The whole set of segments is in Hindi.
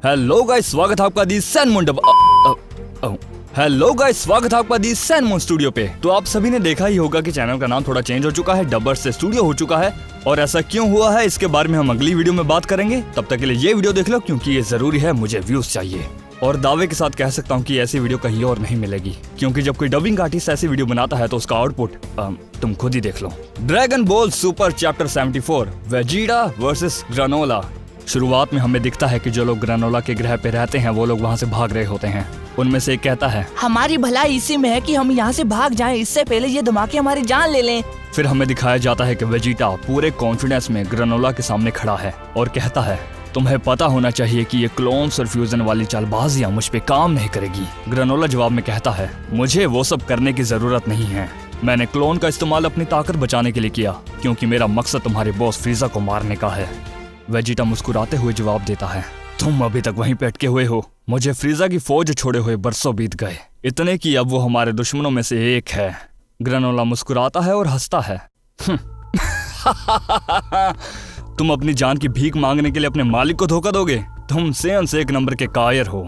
हेलो गाइस, स्वागत है आपका दी सैनमून हेलो गाइस, स्वागत है आपका दी सैनमून स्टूडियो पे। तो आप सभी ने देखा ही होगा कि चैनल का नाम थोड़ा चेंज हो चुका है, डबर से स्टूडियो हो चुका है। और ऐसा क्यों हुआ है इसके बारे में हम अगली वीडियो में बात करेंगे। तब तक के लिए ये वीडियो देख लो क्योंकि ये जरूरी है, मुझे व्यूज चाहिए। और दावे के साथ कह सकता हूँ कि ऐसी वीडियो कहीं और नहीं मिलेगी, क्योंकि जब कोई डबिंग आर्टिस्ट ऐसी वीडियो बनाता है तो उसका आउटपुट तुम खुद ही देख लो। Dragon Ball Super chapter 74 Vegeta versus Granola. शुरुआत में हमें दिखता है कि जो लोग ग्रानोला के ग्रह पे रहते हैं वो लोग वहाँ से भाग रहे होते हैं। उनमें से एक कहता है, हमारी भलाई इसी में है कि हम यहाँ से भाग जाएं, इससे पहले ये धमाके हमारी जान ले लें। फिर हमें दिखाया जाता है कि वेजिटा पूरे कॉन्फिडेंस में ग्रानोला के सामने खड़ा है और कहता है, तुम्हें पता होना चाहिए कि ये क्लोन्स और फ्यूजन वाली चालबाजियां मुझ पे काम नहीं करेगी। ग्रानोला जवाब में कहता है, मुझे वो सब करने की जरूरत नहीं है। मैंने क्लोन का इस्तेमाल अपनी ताकत बचाने के लिए किया, क्योंकि मेरा मकसद तुम्हारे बॉस फ्रीजा को मारने का है। वेजिटा मुस्कुराते हुए जवाब देता है, तुम अभी तक वहीं पे अटके हुए हो। मुझे फ्रीजा की फौज छोड़े हुए बरसों बीत गए, इतने कि अब वो हमारे दुश्मनों में से एक है। ग्रानोला मुस्कुराता है और हंसता है। तुम अपनी जान की भीख मांगने के लिए अपने मालिक को धोखा दोगे? तुम सेन से एक नंबर के कायर हो।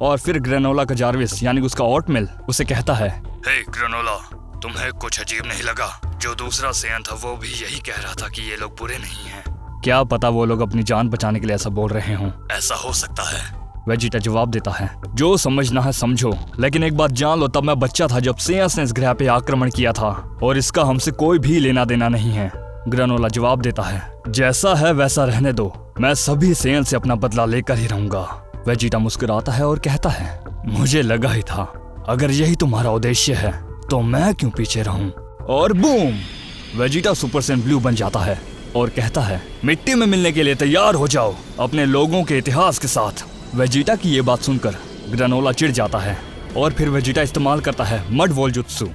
और फिर ग्रानोला का जारविस यानी उसका ओटमिल उसे कहता है, हे ग्रानोला, तुम्हें कुछ अजीब नहीं लगा? जो दूसरा सेन था वो भी यही कह रहा था कि ये लोग बुरे नहीं हैं। क्या पता वो लोग अपनी जान बचाने के लिए ऐसा बोल रहे हों। ऐसा हो सकता है, वेजिटा जवाब देता है। जो समझना है समझो, लेकिन एक बात जान लो, तब मैं बच्चा था जब सेयस ने इस ग्रह पे आक्रमण किया था और इसका हमसे कोई भी लेना देना नहीं है। ग्रानोला जवाब देता है, जैसा है वैसा रहने दो, मैं सभी सेयन से अपना बदला लेकर ही रहूंगा। वेजिटा मुस्कुराता है और कहता है, मुझे लगा ही था, अगर यही तुम्हारा उद्देश्य है तो मैं क्यों पीछे रहूं। और boom, Vegeta super Sen blue बन जाता है और कहता है, मिट्टी में मिलने के लिए तैयार हो जाओ अपने लोगों के इतिहास के साथ। वेजिटा की ये बात सुनकर ग्रानोला चिढ़ जाता है और फिर वेजिटा इस्तेमाल करता है मड वॉल जुत्सु।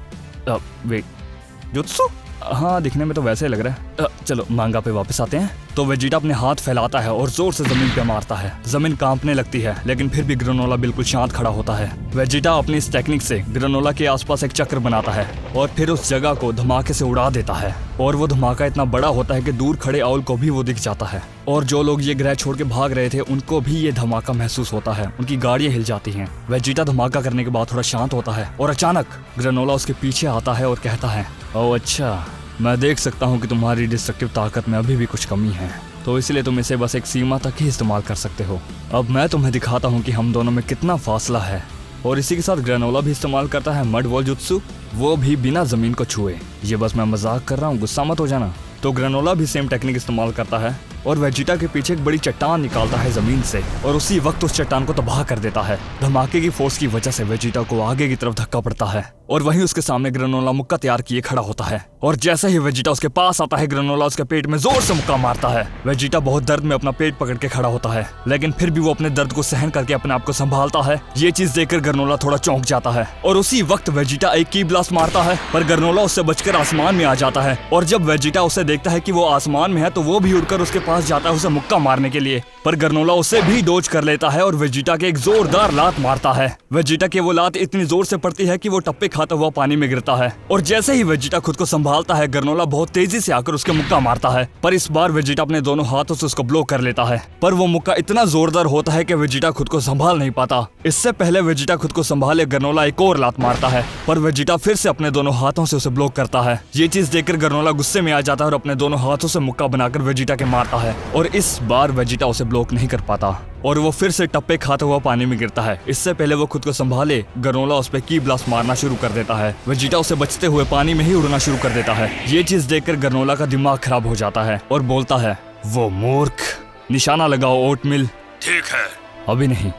जुत्सु? हाँ, दिखने में तो वैसे लग रहा है। चलो मांगा पे वापस आते हैं। तो वेजिटा अपने हाथ फैलाता है और जोर से जमीन पे मारता है। जमीन कांपने लगती है, लेकिन फिर भी ग्रानोला बिल्कुल शांत खड़ा होता है। वेजिटा अपनी इस टेक्निक से ग्रानोला के आसपास एक चक्र बनाता है और फिर उस जगह को धमाके से उड़ा देता है। और वो धमाका इतना बड़ा होता है कि दूर खड़े आउल को भी वो दिख जाता है। और जो लोग ये ग्रह छोड़ के भाग रहे थे उनको भी ये धमाका महसूस होता है, उनकी गाड़ियां हिल जाती हैं। वेजिटा धमाका करने के बाद थोड़ा शांत होता है और अचानक ग्रानोला उसके पीछे आता है और कहता है, ओह अच्छा, मैं देख सकता हूँ कि तुम्हारी डिस्ट्रक्टिव ताकत में अभी भी कुछ कमी है, तो इसलिए तुम इसे बस एक सीमा तक ही इस्तेमाल कर सकते हो। अब मैं तुम्हें दिखाता हूँ कि हम दोनों में कितना फासला है। और इसी के साथ ग्रानोला भी इस्तेमाल करता है मड वॉल जुत्सु, वो भी बिना जमीन को छुए। ये बस मैं मजाक कर रहा हूँ, गुस्सा मत हो जाना। तो ग्रानोला भी सेम टेक्निक इस्तेमाल करता है और वेजिटा के पीछे एक बड़ी चट्टान निकालता है जमीन से और उसी वक्त उस चट्टान को तबाह कर देता है। धमाके की फोर्स की वजह से वेजिटा को आगे की तरफ धक्का पड़ता है और वहीं उसके सामने ग्रानोला मुक्का तैयार किए खड़ा होता है। और जैसे ही वेजिटा उसके पास आता है, ग्रानोला उसके पेट में जोर से मुक्का मारता है। वेजिटा बहुत दर्द में अपना पेट पकड़ के खड़ा होता है, लेकिन फिर भी वो अपने दर्द को सहन करके अपने आप को संभालता है। ये चीज देखकर ग्रानोला थोड़ा चौंक जाता है और उसी वक्त वेजिटा एक की ब्लास्ट मारता है, पर ग्रानोला उससे बचकर आसमान में आ जाता है। और जब वेजिटा उसे देखता है कि वो आसमान में है तो वो भी उड़कर उसके पास जाता है उसे मुक्का मारने के लिए, पर ग्रानोला उसे भी डोज कर लेता है और वेजिटा के एक जोरदार लात मारता है। वेजिटा की वो लात इतनी जोर से पड़ती है कि वो टप्पे खाता हुआ पानी में गिरता है। और जैसे ही वेजिटा खुद को संभालता है, ग्रानोला बहुत तेजी से आकर उसके मुक्का मारता है, पर इस बार वेजिटा अपने दोनों हाथों से उसको ब्लॉक कर लेता है। पर वो मुक्का इतना जोरदार होता है कि वेजिटा खुद को संभाल नहीं पाता। इससे पहले वेजिटा खुद को संभाले, ग्रानोला एक और लात मारता है, पर वेजिटा फिर से अपने दोनों हाथों से उसे ब्लॉक करता है। ये चीज देखकर ग्रानोला गुस्से में आ जाता है और अपने दोनों हाथों से मुक्का बनाकर वेजिटा के मारता है। और इस बार वेजिटा उसे ब्लॉक नहीं कर पाता और वो फिर से टप्पे खाता हुआ पानी में गिरता है। इससे पहले वो खुद को संभाले, ग्रानोला उस पे की ब्लास्ट मारना शुरू कर देता है। वेजिटा उसे बचते हुए पानी में ही उड़ना शुरू कर देता है। ये चीज देखकर ग्रानोला का दिमाग खराब हो जाता है और बोलता है, वो मूर्ख, निशाना लगाओ ओटमिल। ठीक है, अभी नहीं,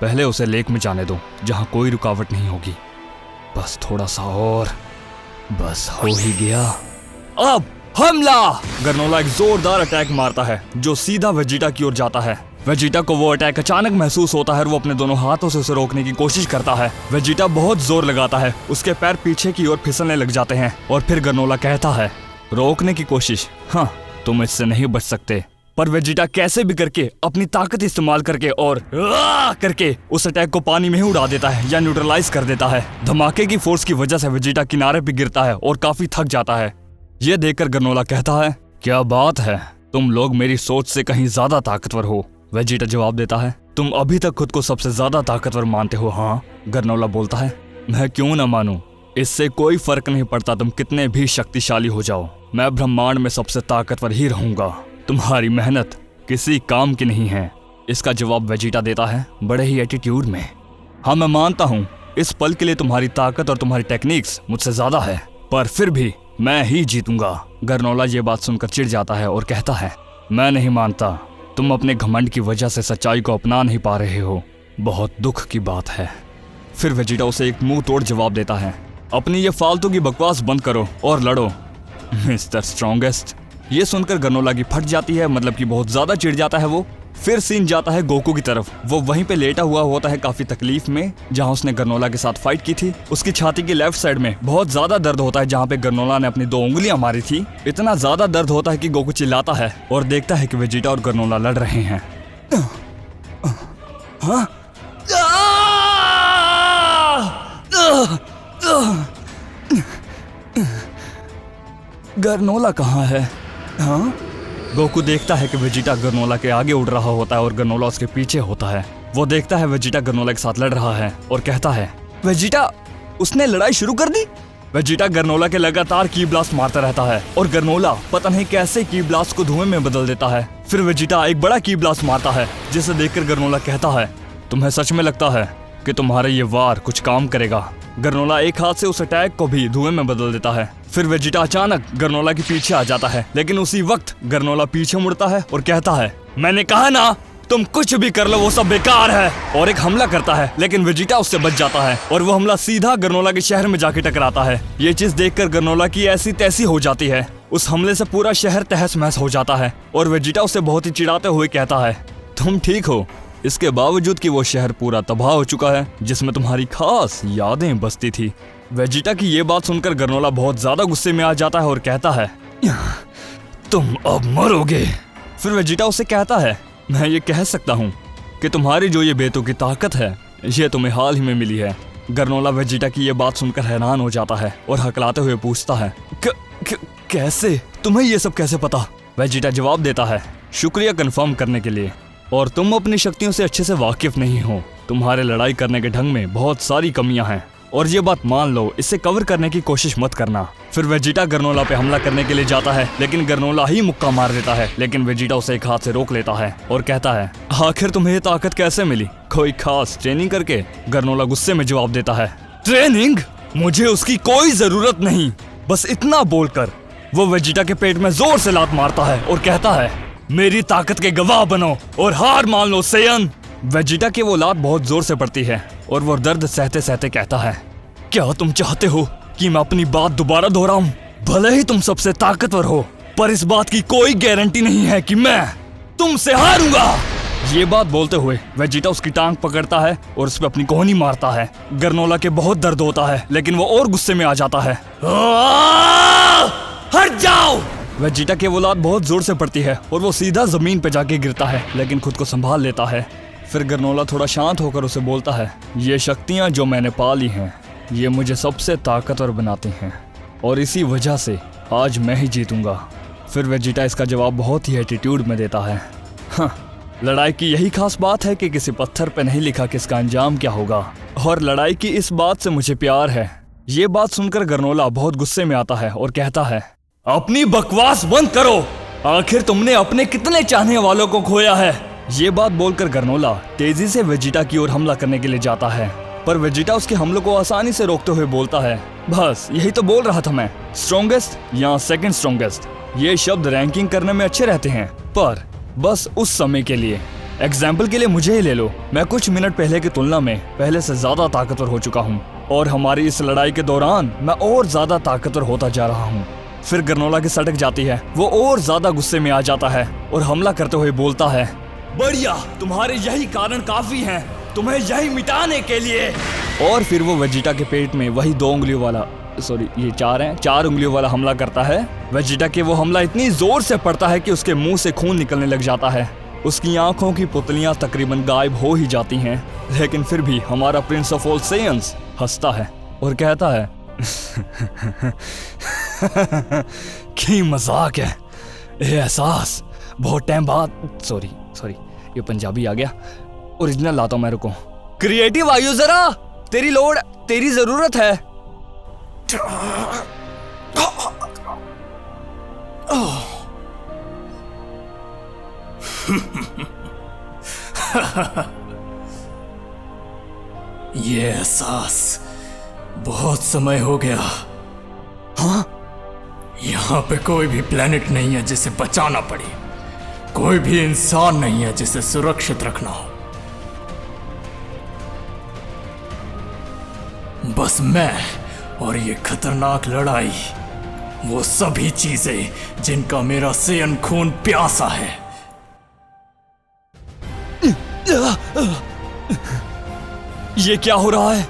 पहले उसे लेक में जाने दो जहाँ कोई रुकावट नहीं होगी। बस थोड़ा सा और, बस हो ही गया। अब हमला! ग्रानोला एक जोरदार अटैक मारता है जो सीधा वेजिटा की ओर जाता है। वेजिटा को वो अटैक अचानक महसूस होता है और वो अपने दोनों हाथों से उसे रोकने की कोशिश करता है। वेजिटा बहुत जोर लगाता है, उसके पैर पीछे की ओर फिसलने लग जाते हैं और फिर ग्रानोला कहता है, रोकने की कोशिश? हाँ, तुम इससे नहीं बच सकते। पर वेजिटा कैसे भी करके अपनी ताकत इस्तेमाल करके और करके उस अटैक को पानी में ही उड़ा देता है या न्यूट्रलाइज कर देता है। धमाके की फोर्स की वजह से वेजिटा किनारे पे गिरता है और काफी थक जाता है। ये देखकर ग्रानोला कहता है, क्या बात है, तुम लोग मेरी सोच से कहीं ज्यादा ताकतवर हो। वेजिटा जवाब देता है, तुम अभी तक खुद को सबसे ज्यादा ताकतवर मानते हो, हाँ? ग्रनोला बोलता है। मैं क्यों ना मानूं, इससे कोई फर्क नहीं पड़ता तुम कितने भी शक्तिशाली हो जाओ, मैं ब्रह्मांड में सबसे ताकतवर ही रहूंगा। तुम्हारी मेहनत किसी काम की नहीं है। इसका जवाब वेजिटा देता है बड़े ही एटीट्यूड में। हाँ, मैं मानता हूँ इस पल के लिए तुम्हारी ताकत और तुम्हारी टेक्निक्स मुझसे ज्यादा है, पर फिर भी मैं ही जीतूंगा। ग्रनोला ये बात सुनकर चिढ़ जाता है और कहता है, मैं नहीं मानता, तुम अपने घमंड की वजह से सच्चाई को अपना नहीं पा रहे हो। बहुत दुख की बात है। फिर वेजिटा उसे एक मुंह तोड़ जवाब देता है, अपनी ये फालतू की बकवास बंद करो और लड़ो मिस्टर स्ट्रॉन्गेस्ट। ये सुनकर ग्रनोला की फट जाती है, मतलब कि बहुत ज्यादा चिढ़ जाता है वो। फिर सीन जाता है गोकू की तरफ। वो वहीं पे लेटा हुआ होता है काफी तकलीफ में, जहां उसने ग्रनोला के साथ फाइट की थी। उसकी छाती की लेफ्ट साइड में बहुत ज्यादा दर्द होता है, जहां पे ग्रनोला ने अपनी 2 उंगलियां मारी थी। इतना ज्यादा दर्द होता है कि गोकू चिल्लाता है और देखता है कि वेजिटा और ग्रनोला लड़ रहे हैं। हाँ? ग्रनोला कहाँ है? हाँ? गोकू देखता है कि वेजिटा ग्रनोला के आगे उड़ रहा होता है और ग्रनोला उसके पीछे होता है। वो देखता है वेजिटा ग्रनोला के साथ लड़ रहा है और कहता है, वेजिटा, उसने लड़ाई शुरू कर दी। वेजिटा ग्रनोला के लगातार की ब्लास्ट मारता रहता है और ग्रनोला पता नहीं कैसे की ब्लास्ट को धुएं में बदल देता है। फिर वेजिटा एक बड़ा की ब्लास्ट मारता है, जिसे देखकर ग्रनोला कहता है, तुम्हें सच में लगता है कि तुम्हारा ये वार कुछ काम करेगा? ग्रनोला एक हाथ से उस अटैक को भी धुएं में बदल देता है। फिर वेजिटा अचानक ग्रनोला के पीछे आ जाता है, लेकिन उसी वक्त ग्रनोला पीछे मुड़ता है और कहता है, मैंने कहा ना, तुम कुछ भी कर लो वो सब बेकार है। और एक हमला करता है, लेकिन वेजिटा उससे बच जाता है और वो हमला सीधा ग्रनोला के शहर में जाके टकराता है। ये चीज देखकर ग्रनोला की ऐसी तैसी हो जाती है। उस हमले से पूरा शहर तहस महस हो जाता है और वेजिटा उसे बहुत ही चिढ़ाते हुए कहता है, तुम ठीक हो, इसके बावजूद कि वो शहर पूरा तबाह हो चुका है जिसमें तुम्हारी खास यादें बसती थी। वेजिटा की ये बात सुनकर ग्रनोला बहुत ज्यादा गुस्से में आ जाता है और कहता है, तुम अब मरोगे। फिर वेजिटा उसे कहता है, मैं ये कह सकता हूँ कि तुम्हारी जो ये बेतुकी ताकत है ये तुम्हें हाल ही में मिली है। ग्रनोला वेजिटा की ये बात सुनकर हैरान हो जाता है और हकलाते हुए पूछता है, कैसे? तुम्हें ये सब कैसे पता? वेजिटा जवाब देता है, शुक्रिया कंफर्म करने के लिए, और तुम अपनी शक्तियों से अच्छे से वाकिफ नहीं हो। तुम्हारे लड़ाई करने के ढंग में बहुत सारी कमियां हैं और ये बात मान लो, इसे कवर करने की कोशिश मत करना। फिर वेजिटा ग्रनोला पे हमला करने के लिए जाता है, लेकिन ग्रनोला ही मुक्का मार देता है। लेकिन वेजिटा उसे एक हाथ से रोक लेता है और कहता है, आखिर तुम्हें ये ताकत कैसे मिली? कोई खास ट्रेनिंग करके? ग्रनोला गुस्से में जवाब देता है, ट्रेनिंग? मुझे उसकी कोई जरूरत नहीं। बस इतना बोलकर वो वेजिटा के पेट में जोर से लात मारता है और कहता है, मेरी ताकत के गवाह बनो और हार मान लो सेयन। वेजिटा की वो लात बहुत जोर से पड़ती है और वो दर्द सहते सहते कहता है, क्या तुम चाहते हो कि मैं अपनी बात दोबारा दोहराऊं? भले ही तुम सबसे ताकतवर हो, पर इस बात की कोई गारंटी नहीं है कि मैं तुमसे हारूंगा। ये बात बोलते हुए वेजिटा उसकी टांग पकड़ता है और उस पर अपनी कोहनी मारता है। ग्रनोला के बहुत दर्द होता है, लेकिन वो और गुस्से में आ जाता है। हट जाओ! वेजिटा की वो लात बहुत जोर से पड़ती है और वो सीधा जमीन पे जाके गिरता है, लेकिन खुद को संभाल लेता है। फिर ग्रनोला थोड़ा शांत होकर उसे बोलता है, ये शक्तियाँ जो मैंने पाली हैं ये मुझे सबसे ताकतवर बनाती हैं और इसी वजह से आज मैं ही जीतूंगा। फिर वेजिटा इसका जवाब बहुत ही एटीट्यूड में देता है, हाँ, लड़ाई की यही खास बात है कि किसी पत्थर पे नहीं लिखा कि इसका अंजाम क्या होगा, और लड़ाई की इस बात से मुझे प्यार है। ये बात सुनकर ग्रनोला बहुत गुस्से में आता है और कहता है, अपनी बकवास बंद करो, आखिर तुमने अपने कितने चाहने वालों को खोया है। ये बात बोलकर ग्रनोला तेजी से वेजिटा की ओर हमला करने के लिए जाता है, पर वेजिटा उसके हमलों को आसानी से रोकते हुए बोलता है, बस यही तो बोल रहा था मैं, स्ट्रॉन्गेस्ट या सेकंड स्ट्रॉन्गेस्ट, ये शब्द रैंकिंग करने में अच्छे रहते हैं, पर बस उस समय के लिए। एग्जाम्पल के लिए मुझे ही ले लो, मैं कुछ मिनट पहले की तुलना में पहले से ज्यादा ताकतवर हो चुका हूँ और हमारी इस लड़ाई के दौरान मैं और ज्यादा ताकतवर होता जा रहा हूँ। फिर ग्रनोला की सटक जाती है, वो और ज्यादा गुस्से में आ जाता है और हमला करते हुए बोलता है, बढ़िया, तुम्हारे यही कारण काफी हैं, तुम्हें यही मिटाने के लिए। और फिर वो वेजिटा के पेट में वही 2 उंगलियों वाला, सॉरी ये 4 उंगलियों वाला हमला करता है। वेजिटा के वो हमला इतनी जोर से पड़ता है कि उसके मुंह से खून निकलने लग जाता है, उसकी आंखों की पुतलियां तकरीबन गायब हो ही जाती हैं। लेकिन फिर भी हमारा प्रिंस ऑफ ऑल सेयंस हंसता है और कहता है, क्या मजाक है, ये एहसास बहुत टाइम बाद, सॉरी ये पंजाबी आ गया, ओरिजिनल लाता हूँ मैं, रुको। क्रिएटिव आयु जरा, तेरी लोड, तेरी जरूरत है। ये एहसास बहुत समय हो गया। हाँ, यहाँ पे कोई भी प्लेनेट नहीं है जिसे बचाना पड़े, कोई भी इंसान नहीं है जिसे सुरक्षित रखना हो। बस मैं और ये खतरनाक लड़ाई, वो सभी चीजें जिनका मेरा सेहन खून प्यासा है। ये क्या हो रहा है?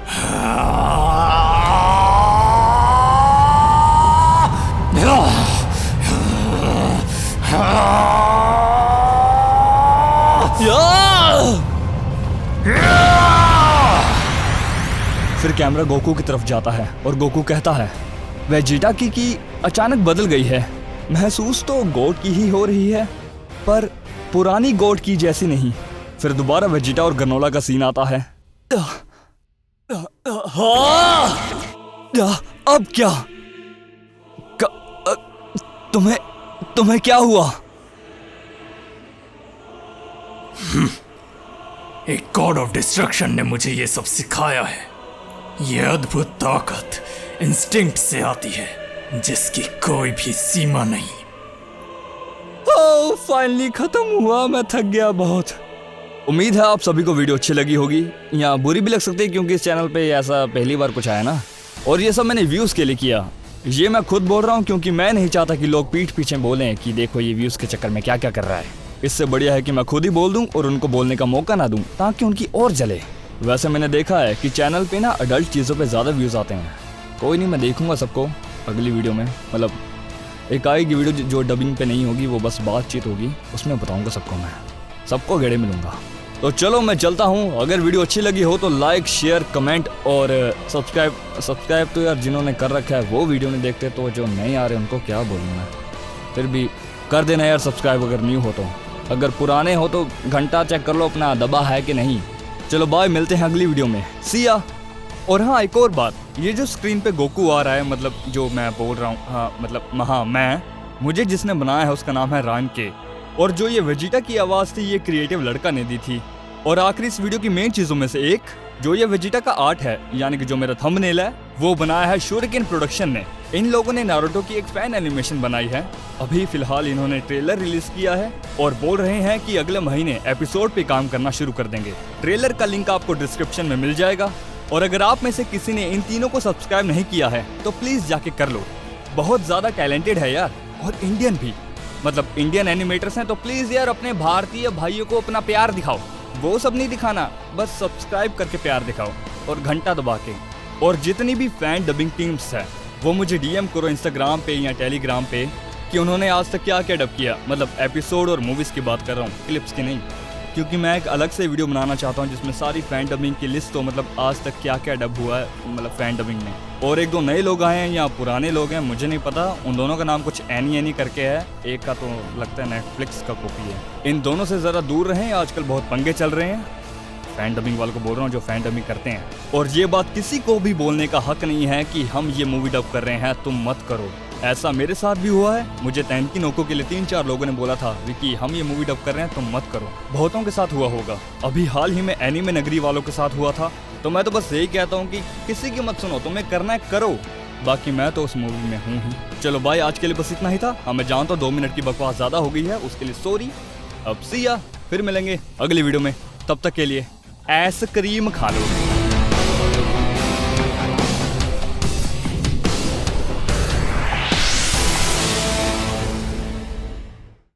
फिर कैमरा गोकू की तरफ जाता है और गोकू कहता है वेजिटा की अचानक बदल गई है। महसूस तो गोट की ही हो रही है, पर पुरानी गोट की जैसी नहीं। फिर दोबारा वेजिटा और ग्रेनोला का सीन आता है। अब क्या? तुम्हें क्या हुआ? एक गॉड ऑफ डिस्ट्रक्शन ने मुझे ये सब सिखाया है। ये अद्भुत ताकत इंस्टिंक्ट से आती है, जिसकी कोई भी सीमा नहीं। ओह, फाइनली खत्म हुआ। मैं थक गया बहुत। उम्मीद है आप सभी को वीडियो अच्छी लगी होगी, या बुरी भी लग सकती है क्योंकि इस चैनल पे ऐसा पहली बार कुछ आया ना। और ये सब मैंने व्यूज के लिए किया। ये मैं खुद बोल रहा हूँ क्योंकि मैं नहीं चाहता कि लोग पीठ पीछे बोलें कि देखो ये व्यूज के चक्कर में क्या क्या कर रहा है। इससे बढ़िया है कि मैं खुद ही बोल दूं और उनको बोलने का मौका ना दूं, ताकि उनकी और जले। वैसे मैंने देखा है कि चैनल पे ना अडल्ट चीज़ों पे ज़्यादा व्यूज आते हैं। कोई नहीं, मैं देखूंगा सबको अगली वीडियो में। मतलब एक आएगी वीडियो जो डबिंग पे नहीं होगी, वो बस बातचीत होगी, उसमें बताऊंगा सबको। मैं सबको गेड़े मिलूंगा। तो चलो मैं चलता हूँ। अगर वीडियो अच्छी लगी हो तो लाइक, शेयर, कमेंट और सब्सक्राइब तो यार जिन्होंने कर रखा है वो वीडियो नहीं देखते, तो जो नहीं आ रहे उनको क्या बोलूँ मैं। फिर भी कर देना यार सब्सक्राइब अगर न्यू हो तो। अगर पुराने हो तो घंटा चेक कर लो अपना दबा है कि नहीं। चलो बाय, मिलते हैं अगली वीडियो में। सी या। और हाँ, एक और बात, ये जो स्क्रीन पे गोकू आ रहा है, मतलब जो मैं बोल रहा हूँ, मुझे जिसने बनाया है उसका नाम है रान के। और जो ये वेजिटा की आवाज़ थी ये क्रिएटिव लड़का ने दी थी। और आखिरी इस वीडियो की मेन चीज़ों में से एक, जो ये वेजिटा का आर्ट है, यानी कि जो मेरा थंबनेल है, वो बनाया है शूरिकेन प्रोडक्शन ने। इन लोगों ने नारुतो की एक फैन एनिमेशन बनाई है। अभी फिलहाल इन्होंने ट्रेलर रिलीज किया है और बोल रहे हैं कि अगले महीने एपिसोड पे काम करना शुरू कर देंगे। ट्रेलर का लिंक आपको डिस्क्रिप्शन में मिल जाएगा। और अगर आप में से किसी ने इन तीनों को सब्सक्राइब नहीं किया है तो प्लीज जाके कर लो। बहुत ज्यादा टैलेंटेड है यार, और इंडियन भी, मतलब इंडियन एनिमेटर्स हैं। तो प्लीज यार अपने भारतीय भाइयों को अपना प्यार दिखाओ। वो सब नहीं दिखाना, बस सब्सक्राइब करके प्यार दिखाओ और घंटा दबा के। और जितनी भी फैन डबिंग टीम्स है वो मुझे डीएम करो इंस्टाग्राम पे या टेलीग्राम पे कि उन्होंने आज तक क्या क्या डब किया। मतलब एपिसोड और मूवीज की बात कर रहा हूँ, क्लिप्स की नहीं, क्योंकि मैं एक अलग से वीडियो बनाना चाहता हूँ जिसमें सारी फैन डबिंग की लिस्ट हो, मतलब आज तक क्या क्या डब हुआ है, मतलब फैन डबिंग में। और एक दो नए लोग आए हैं या पुराने लोग हैं, मुझे नहीं पता। उन दोनों का नाम कुछ एनी करके है, एक का तो लगता है नेटफ्लिक्स का कॉपी है। इन दोनों से ज़रा दूर रहें, आजकल बहुत पंगे चल रहे हैं। फैन डबिंग वालों को बोल रहा हूँ जो फैन डबिंग करते हैं। और ये बात किसी को भी बोलने का हक नहीं है कि हम ये मूवी डब कर रहे हैं, तुम मत करो। ऐसा मेरे साथ भी हुआ है। मुझे तैनकी नोको के लिए 3-4 लोगों ने बोला था विकी हम ये मूवी डब कर रहे हैं, तुम मत करो। बहुतों के साथ हुआ होगा। अभी हाल ही में एनीमे नगरी वालों के साथ हुआ था। तो मैं तो बस यही कहता हूँ कि किसी की मत सुनो, तुम्हें करना है करो, बाकी मैं तो उस मूवी में हूँ ही। चलो भाई, आज के लिए बस इतना ही था। हाँ, मैं जानता हूँ 2 मिनट की बकवास ज़्यादा हो गई है, उसके लिए सॉरी। अब सी या, फिर मिलेंगे अगली वीडियो में। तब तक के लिए आइसक्रीम खा लो।